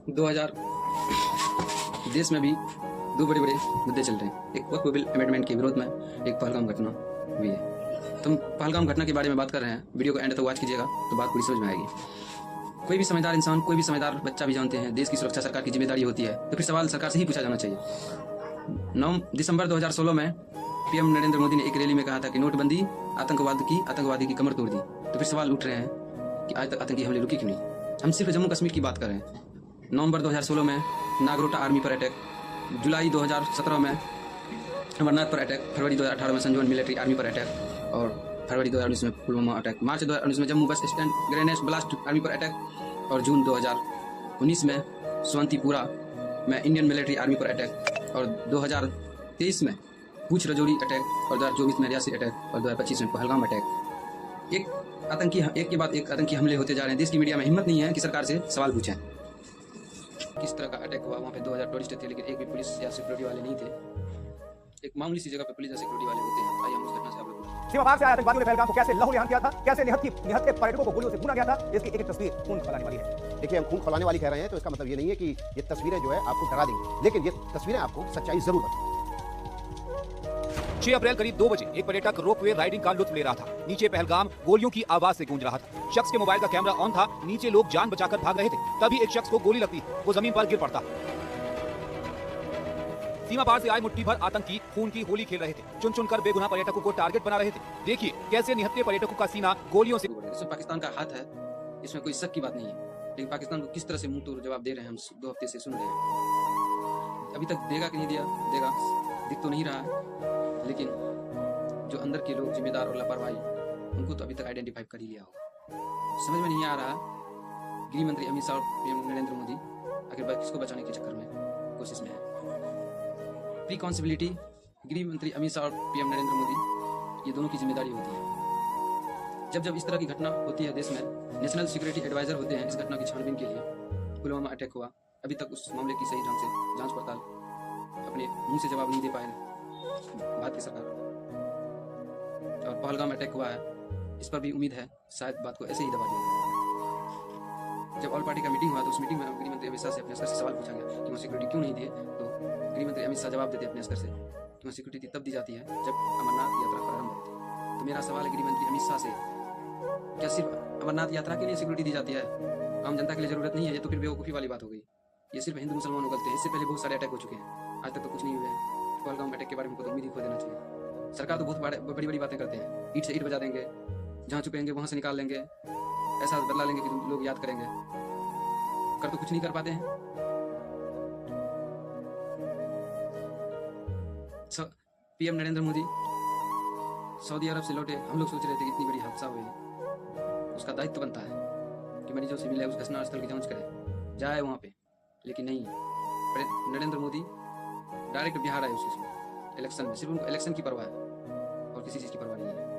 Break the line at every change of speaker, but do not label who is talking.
2000 देश में भी दो बड़े बड़े मुद्दे चल रहे हैं। एक वक्फ बिल अमेंडमेंट के विरोध में, एक पहलगाम घटना हुई है। तो हम पहलगाम घटना के बारे में बात कर रहे हैं। वीडियो को एंड तक वॉच कीजिएगा तो बात पूरी समझ में आएगी। कोई भी समझदार इंसान, कोई भी समझदार बच्चा भी जानते हैं देश की सुरक्षा सरकार की जिम्मेदारी होती है, तो फिर सवाल सरकार से ही पूछा जाना चाहिए। 9 दिसंबर 2016 में पीएम नरेंद्र मोदी ने एक रैली में कहा था कि नोटबंदी आतंकवादी की कमर तोड़ दी। तो फिर सवाल उठ रहे हैं कि आज तक आतंकी हमले रुकी क्यों नहीं। हम सिर्फ जम्मू कश्मीर की बात कर रहे हैं। नवंबर 2016 में नागरोटा आर्मी पर अटैक, जुलाई 2017 में अमरनाथ पर अटैक, फरवरी 2018 में संजौन मिलिट्री आर्मी पर अटैक और फरवरी 2019 में पुलवामा अटैक, मार्च 2019 में Jammu bus stand grenade blast army पर अटैक और जून 2019 में स्वंतीपुरा में इंडियन मिलिट्री आर्मी पर अटैक और 2023 में पूछ रजौरी अटैक और 2024 में रियासी अटैक और 2025 में पहलगाम अटैक। एक के बाद एक आतंकी हमले होते जा रहे हैं। देश की मीडिया में हिम्मत नहीं है कि सरकार से सवाल पूछें किस तरह का अटैक हुआ। वहाँ पे 2000 टूरिस्ट थे, लेकिन एक भी पुलिस या सिक्योरिटी वाले नहीं थे। एक मामूली सी जगह पे पुलिस या सिक्योरिटी वाले होते हैं। आइए हम उस घटना से आप लोग
सीमा पार से आए आतंकवादियों ने पहलगाम को कैसे लहूलुहान किया था, कैसे निहत्थे पर्यटकों को गोलियों से भूना गया था, इसकी एक तस्वीर खून खौलाने वाली है।
देखिए, हम खून खौलाने वाली कह रहे हैं तो इसका मतलब ये नहीं है कि ये तस्वीरें जो है आपको डरा देंगी, लेकिन ये तस्वीरें आपको सच्चाई जरूर बताएंगी।
6 अप्रैल करीब 2 बजे एक पर्यटक रोपवे राइडिंग का लुत्फ ले रहा था। नीचे पहलगाम गोलियों की आवाज से गूंज रहा था। शख्स के मोबाइल का कैमरा ऑन था। नीचे लोग जान बचाकर भाग रहे थे। तभी एक शख्स को गोली लगती, वो जमीन पर गिर पड़ता। सीमा पार से आए मुट्ठी भर आतंकी खून की होली खेल रहे थे। चुन चुनकर बेगुनाह पर्यटकों को टारगेट बना रहे थे। देखिए कैसे निहत्थे पर्यटकों का सीना गोलियों से।
इसमें पाकिस्तान का हाथ है, इसमें कोई शक की बात नहीं है। लेकिन पाकिस्तान को किस तरह से मुंह तोड़ जवाब दे रहे हैं, हम 2 हफ्ते से सुन रहे हैं। अभी तक देगा कि नहीं देगा दिख तो नहीं रहा है, लेकिन जो अंदर के लोग जिम्मेदार और लापरवाही, उनको तो अभी तक आइडेंटिफाई कर ही लिया होगा। समझ में नहीं आ रहा गृह मंत्री अमित शाह और पीएम नरेंद्र मोदी आखिर किसको बचाने के चक्कर में कोशिश में है। रिकॉन्सिबिलिटी गृह मंत्री अमित शाह और पीएम नरेंद्र मोदी, ये दोनों की जिम्मेदारी होती है। जब इस तरह की घटना होती है देश में, नेशनल सिक्योरिटी एडवाइजर होते हैं इस घटना की छानबीन के लिए। पुलवामा अटैक हुआ, अभी तक उस मामले की सही ढंग से जांच पड़ताल अपने मुंह से जवाब नहीं दे पाए भारतीय सरकार। और पहलगाम अटैक हुआ है, इस पर भी उम्मीद है शायद बात को ऐसे ही दबा दिया जाए। जब ऑल पार्टी का मीटिंग हुआ तो उस मीटिंग में गृह मंत्री अमित शाह से अपने स्तर से सवाल पूछा गया कि वहाँ सिक्योरिटी क्यों नहीं दिए। तो गृह मंत्री अमित शाह जवाब देते अपने स्तर से कि वहाँ सिक्योरिटी तब दी जाती है जब अमरनाथ यात्रा प्रारंभ होती है। तो मेरा सवाल है गृह मंत्री अमित शाह से, क्या सिर्फ अमरनाथ यात्रा के लिए सिक्योरिटी दी जाती है, आम जनता के लिए जरूरत नहीं है? ये तो फिर बेवकूफ़ी वाली बात हो गई। ये सिर्फ हिंदू मुसलमानों गलते हैं। इससे पहले बहुत सारे अटैक हो चुके हैं, आज तक तो कुछ नहीं हुए हैं। पहलगाम अटैक के बारे में तो उम्मीद ही खो देना चाहिए। सरकार तो बहुत बड़ी बड़ी बातें करते हैं, ईंट से ईंट बजा देंगे, जहाँ छुपेंगे वहाँ से निकाल लेंगे, ऐसा बदला लेंगे कि लोग याद करेंगे। कर तो कुछ नहीं कर पाते हैं। पीएम नरेंद्र मोदी सऊदी अरब से लौटे, हम लोग सोच रहे थे कि इतनी बड़ी हादसा हुई, उसका दायित्व बनता है कि मरीजों से मिले, उस घटना स्थल की जांच करे, जाए वहाँ पे, लेकिन नहीं। नरेंद्र मोदी डायरेक्ट बिहार आए उस इलेक्शन में। सिर्फ उनको इलेक्शन की परवाह है और किसी चीज़ की परवाह नहीं है।